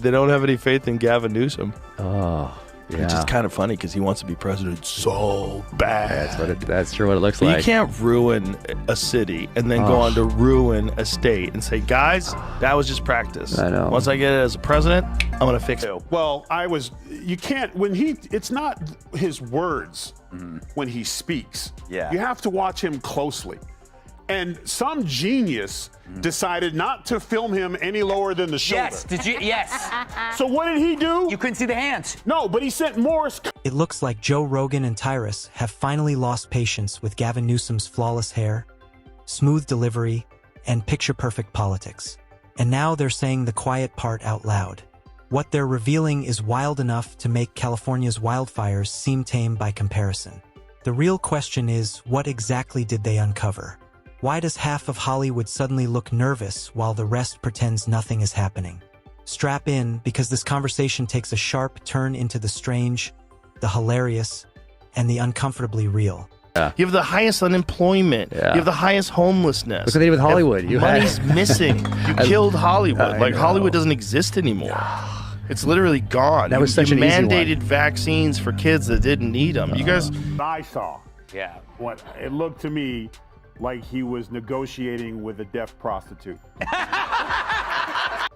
They don't have any faith in Gavin Newsom. Oh, yeah. Which is kind of funny because he wants to be president so bad. That's true what it looks But like. you can't ruin a city and then go on to ruin a state and say, guys, that was just practice. I know. Once I get it as a president, I'm going to fix it. Well, you can't, it's not his words when he speaks. Yeah. You have to watch him closely. And some genius decided not to film him any lower than the shoulder. Yes, did you? Yes. So what did he do? You couldn't see the hands. No, but he sent Morris. It looks like Joe Rogan and Tyrus have finally lost patience with Gavin Newsom's flawless hair, smooth delivery, and picture-perfect politics. And now they're saying the quiet part out loud. What they're revealing is wild enough to make California's wildfires seem tame by comparison. The real question is, what exactly did they uncover? Why does half of Hollywood suddenly look nervous while the rest pretends nothing is happening? Strap in, because this conversation takes a sharp turn into the strange, the hilarious, and the uncomfortably real. You have the highest unemployment. Yeah. You have the highest homelessness. Look what they did with Hollywood. Money's missing. You killed Hollywood. I know. Hollywood doesn't exist anymore. It's literally gone. That was such an easy one. mandated vaccines for kids that didn't need them. You guys... I saw. Yeah. What it looked to me like he was negotiating with a deaf prostitute.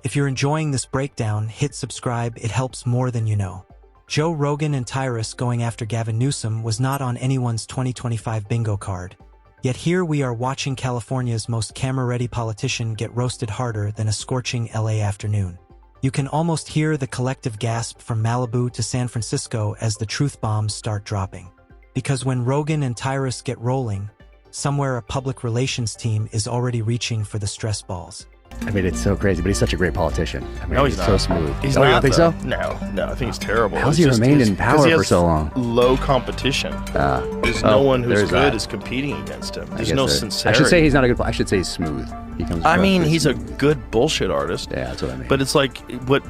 If you're enjoying this breakdown, hit subscribe. It helps more than you know. Joe Rogan and Tyrus going after Gavin Newsom was not on anyone's 2025 bingo card. Yet here we are watching California's most camera-ready politician get roasted harder than a scorching LA afternoon. You can almost hear the collective gasp from Malibu to San Francisco as the truth bombs start dropping. Because when Rogan and Tyrus get rolling, somewhere a public relations team is already reaching for the stress balls. I mean, it's so crazy, but he's such a great politician. I mean, No, he's so not. smooth. He's You not, don't think though. so? No, I think he's terrible. How's It's he just remained in 'cause power he for has so long? Low competition. There's no one who's there's good that. is competing against him. I There's guess no I sincerity. should say he's not a good. I should say he's smooth. He comes. I across mean, as he's a smooth. good bullshit artist. Yeah, that's what I mean. But it's like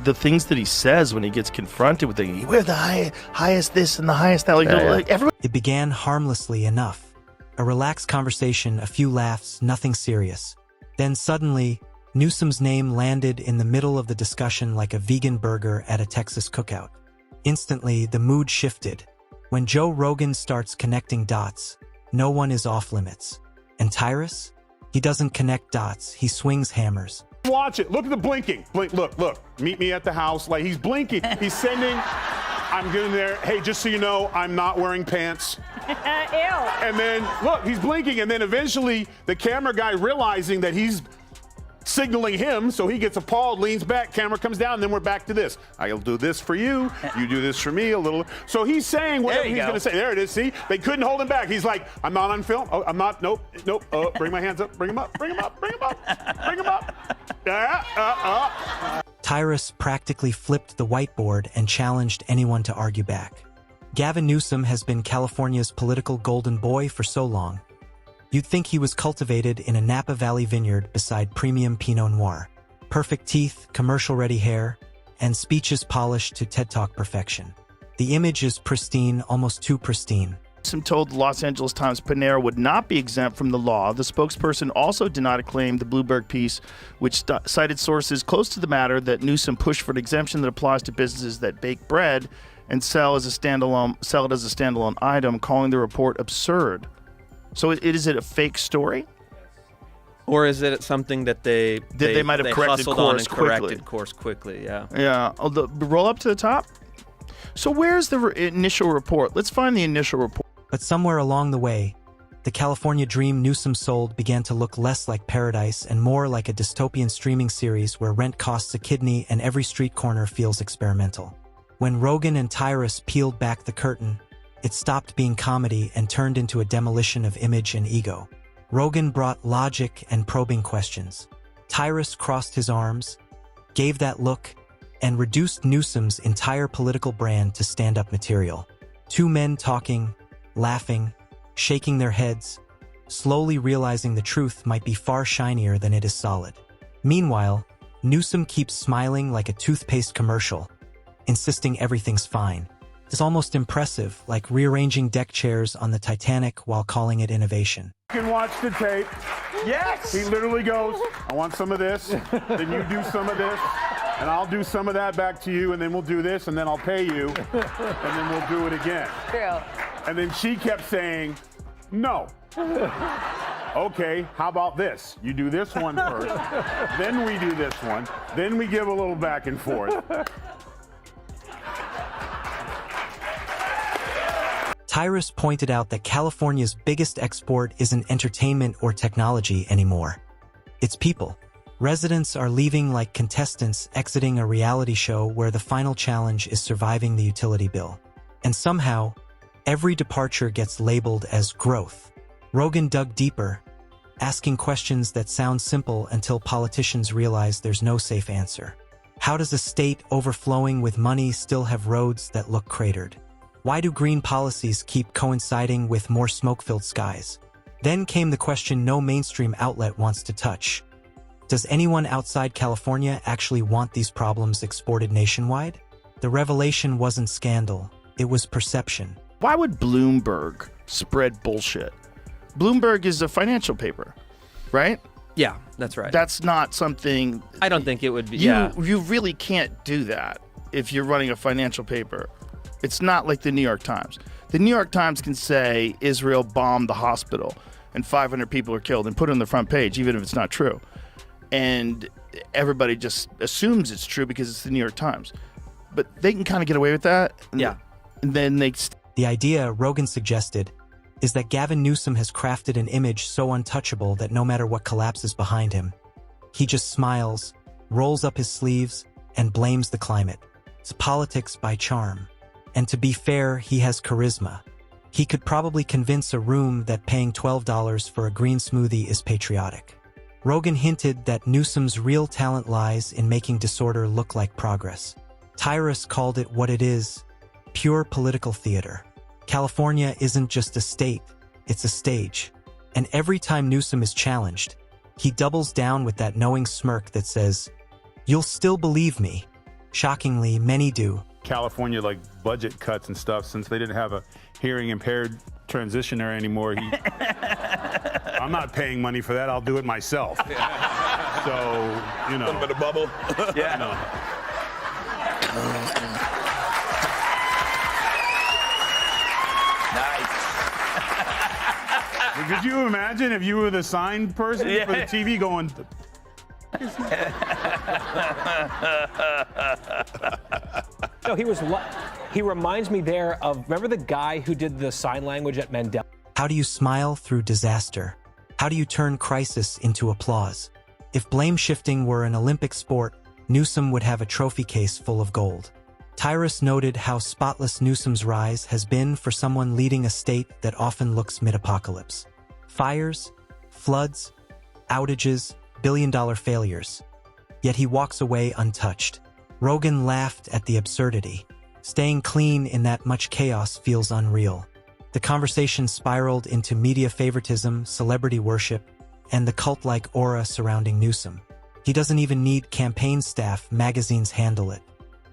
the things that he says when he gets confronted with we're the highest this and the highest that. Like, Yeah, yeah. like everyone. It began harmlessly enough. A relaxed conversation, a few laughs, nothing serious. Then suddenly, Newsom's name landed in the middle of the discussion like a vegan burger at a Texas cookout. Instantly, the mood shifted. When Joe Rogan starts connecting dots, no one is off limits. And Tyrus? He doesn't connect dots, he swings hammers. Watch it. Look at the blinking. Blink. Look. Meet me at the house. Like he's blinking. He's sending. I'm getting there. Hey, just so you know, I'm not wearing pants. Ew. And then look, he's blinking, and then eventually the camera guy realizing that he's signaling him, so he gets appalled, leans back, camera comes down, and then we're back to this. I'll do this for you, you do this for me a little. So he's saying whatever he's going to say. There it is, see? They couldn't hold him back. He's like, I'm not on film. Oh, I'm not, nope. Oh, bring my hands up, bring them up. Tyrus practically flipped the whiteboard and challenged anyone to argue back. Gavin Newsom has been California's political golden boy for so long. You'd think he was cultivated in a Napa Valley vineyard beside premium Pinot Noir. Perfect teeth, commercial-ready hair, and speeches polished to TED Talk perfection. The image is pristine, almost too pristine. Newsom told the Los Angeles Times Panera would not be exempt from the law. The spokesperson also did not acclaim the Bloomberg piece, which cited sources close to the matter that Newsom pushed for an exemption that applies to businesses that bake bread and sell it as a standalone item, calling the report absurd. So is it a fake story? Or is it something that they might have corrected hustled course on and corrected quickly? course quickly? Yeah. Yeah. Oh, roll up to the top. So where's the initial report? Let's find the initial report. But somewhere along the way, the California dream Newsom sold began to look less like paradise and more like a dystopian streaming series where rent costs a kidney and every street corner feels experimental. When Rogan and Tyrus peeled back the curtain, it stopped being comedy and turned into a demolition of image and ego. Rogan brought logic and probing questions. Tyrus crossed his arms, gave that look, and reduced Newsom's entire political brand to stand-up material. Two men talking, laughing, shaking their heads, slowly realizing the truth might be far shinier than it is solid. Meanwhile, Newsom keeps smiling like a toothpaste commercial, insisting everything's fine. It's almost impressive, like rearranging deck chairs on the Titanic while calling it innovation. You can watch the tape. Yes. He literally goes, I want some of this, then you do some of this, and I'll do some of that back to you, and then we'll do this, and then I'll pay you, and then we'll do it again. True. And then she kept saying, no. Okay, how about this? You do this one first, then we do this one, then we give a little back and forth. Tyrus pointed out that California's biggest export isn't entertainment or technology anymore. It's people. Residents are leaving like contestants exiting a reality show where the final challenge is surviving the utility bill. And somehow, every departure gets labeled as growth. Rogan dug deeper, asking questions that sound simple until politicians realize there's no safe answer. How does a state overflowing with money still have roads that look cratered? Why do green policies keep coinciding with more smoke-filled skies? Then came the question no mainstream outlet wants to touch. Does anyone outside California actually want these problems exported nationwide? The revelation wasn't scandal, it was perception. Why would Bloomberg spread bullshit? Bloomberg is a financial paper, right? Yeah, that's right. That's not something... I don't think it would be. You really can't do that if you're running a financial paper. It's not like the New York Times. The New York Times can say Israel bombed the hospital and 500 people are killed and put it on the front page, even if it's not true. And everybody just assumes it's true because it's the New York Times. But they can kind of get away with that. Yeah. And then they... The idea Rogan suggested is that Gavin Newsom has crafted an image so untouchable that no matter what collapses behind him, he just smiles, rolls up his sleeves, and blames the climate. It's politics by charm. And to be fair, he has charisma. He could probably convince a room that paying $12 for a green smoothie is patriotic. Rogan hinted that Newsom's real talent lies in making disorder look like progress. Tyrus called it what it is, pure political theater. California isn't just a state, it's a stage. And every time Newsom is challenged, he doubles down with that knowing smirk that says, "You'll still believe me." Shockingly, many do. California, like budget cuts and stuff, since they didn't have a hearing impaired transitioner anymore, I'm not paying money for that, I'll do it myself. So, you know. A little bit of bubble. Yeah. No. Could you imagine if you were the sign person for the TV going... No, he reminds me there of, remember the guy who did the sign language at Mandela? How do you smile through disaster? How do you turn crisis into applause? If blame shifting were an Olympic sport, Newsom would have a trophy case full of gold. Tyrus noted how spotless Newsom's rise has been for someone leading a state that often looks mid-apocalypse. Fires, floods, outages, billion-dollar failures. Yet he walks away untouched. Rogan laughed at the absurdity. Staying clean in that much chaos feels unreal. The conversation spiraled into media favoritism, celebrity worship, and the cult-like aura surrounding Newsom. He doesn't even need campaign staff, magazines handle it.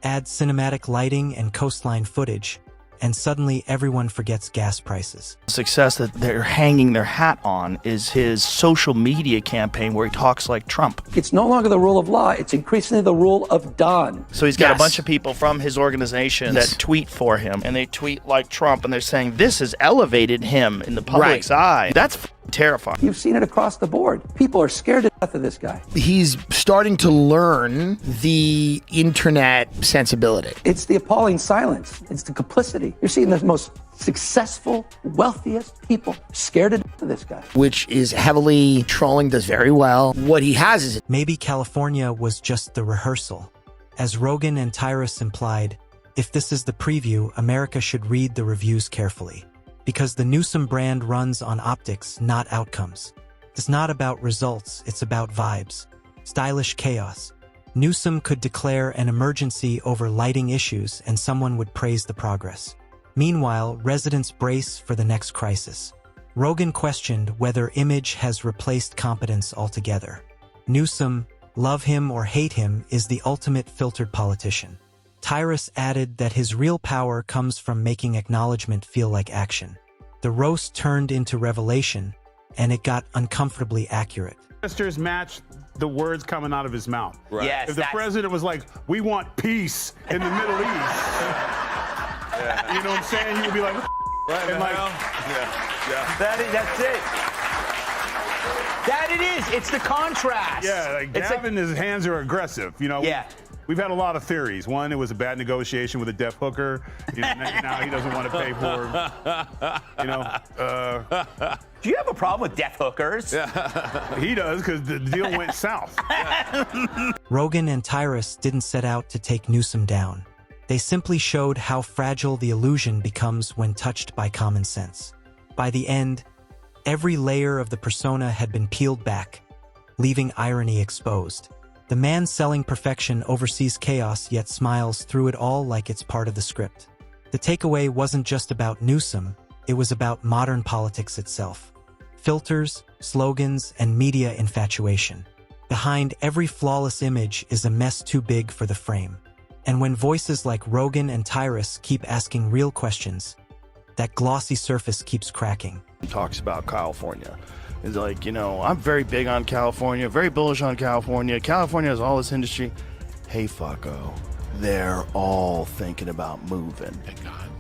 Add cinematic lighting and coastline footage, and suddenly everyone forgets gas prices. Success that they're hanging their hat on is his social media campaign where he talks like Trump. It's no longer the rule of law. It's increasingly the rule of done. So he's got a bunch of people from his organization that tweet for him, and they tweet like Trump, and they're saying this has elevated him in the public's eye. That's terrifying. You've seen it across the board. People are scared to death of this guy. He's starting to learn the internet sensibility. It's the appalling silence. It's the complicity. You're seeing the most successful, wealthiest people scared to death of this guy. Which is heavily trolling, does very well. What he has is... Maybe California was just the rehearsal. As Rogan and Tyrus implied, if this is the preview, America should read the reviews carefully. Because the Newsom brand runs on optics, not outcomes. It's not about results, it's about vibes. Stylish chaos. Newsom could declare an emergency over lighting issues and someone would praise the progress. Meanwhile, residents brace for the next crisis. Rogan questioned whether image has replaced competence altogether. Newsom, love him or hate him, is the ultimate filtered politician. Tyrus added that his real power comes from making acknowledgement feel like action. The roast turned into revelation, and it got uncomfortably accurate. Ministers match the words coming out of his mouth. Right. Yes, if the president was like, we want peace in the Middle East, you know what I'm saying? He would be like, right, and like, that's it. That it is. It's the contrast. Yeah, like Gavin, his hands are aggressive. You know. Yeah. We've had a lot of theories. One, it was a bad negotiation with a deaf hooker. You know, now he doesn't want to pay for, you know. Do you have a problem with deaf hookers? He does, because the deal went south. Rogan and Tyrus didn't set out to take Newsom down. They simply showed how fragile the illusion becomes when touched by common sense. By the end, every layer of the persona had been peeled back, leaving irony exposed. The man selling perfection oversees chaos yet smiles through it all like it's part of the script. The takeaway wasn't just about Newsom, it was about modern politics itself. Filters, slogans, and media infatuation. Behind every flawless image is a mess too big for the frame. And when voices like Rogan and Tyrus keep asking real questions, that glossy surface keeps cracking. Talks about California. It's like, you know, I'm very big on California, very bullish on California. California has all this industry. Hey, fucko, they're all thinking about moving.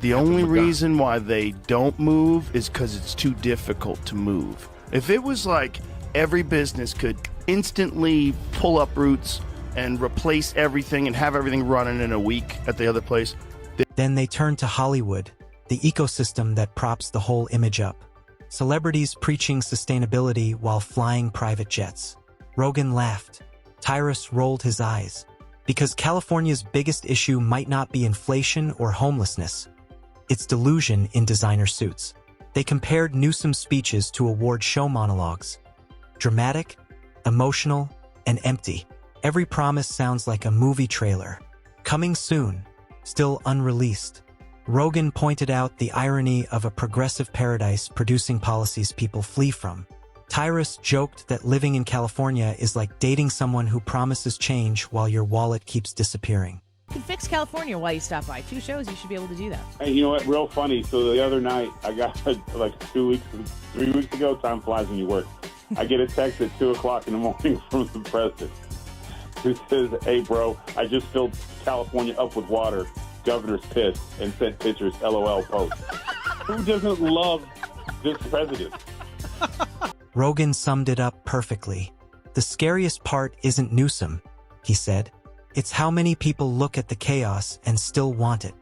The only reason why they don't move is because it's too difficult to move. If it was like every business could instantly pull up roots and replace everything and have everything running in a week at the other place. Then they turn to Hollywood, the ecosystem that props the whole image up. Celebrities preaching sustainability while flying private jets. Rogan laughed. Tyrus rolled his eyes. Because California's biggest issue might not be inflation or homelessness. It's delusion in designer suits. They compared Newsom's speeches to award show monologues. Dramatic, emotional, and empty. Every promise sounds like a movie trailer. Coming soon, still unreleased. Rogan pointed out the irony of a progressive paradise producing policies people flee from. Tyrus joked that living in California is like dating someone who promises change while your wallet keeps disappearing. You can fix California while you stop by. 2 shows, you should be able to do that. Hey, you know what? Real funny. So the other night, I got like 3 weeks ago, time flies when you work. I get a text at 2 o'clock in the morning from the president who says, hey, bro, I just filled California up with water. Governor's pissed and sent pictures, LOL post. Who doesn't love this president? Rogan summed it up perfectly. The scariest part isn't Newsom, he said. It's how many people look at the chaos and still want it.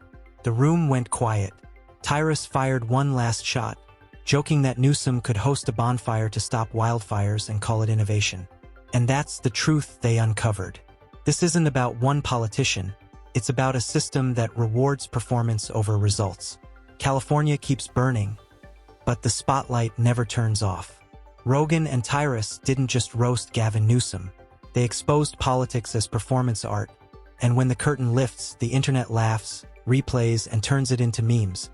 The room went quiet. Tyrus fired one last shot, joking that Newsom could host a bonfire to stop wildfires and call it innovation. And that's the truth they uncovered. This isn't about one politician. It's about a system that rewards performance over results. California keeps burning, but the spotlight never turns off. Rogan and Tyrus didn't just roast Gavin Newsom. They exposed politics as performance art, and when the curtain lifts, the internet laughs, replays, and turns it into memes.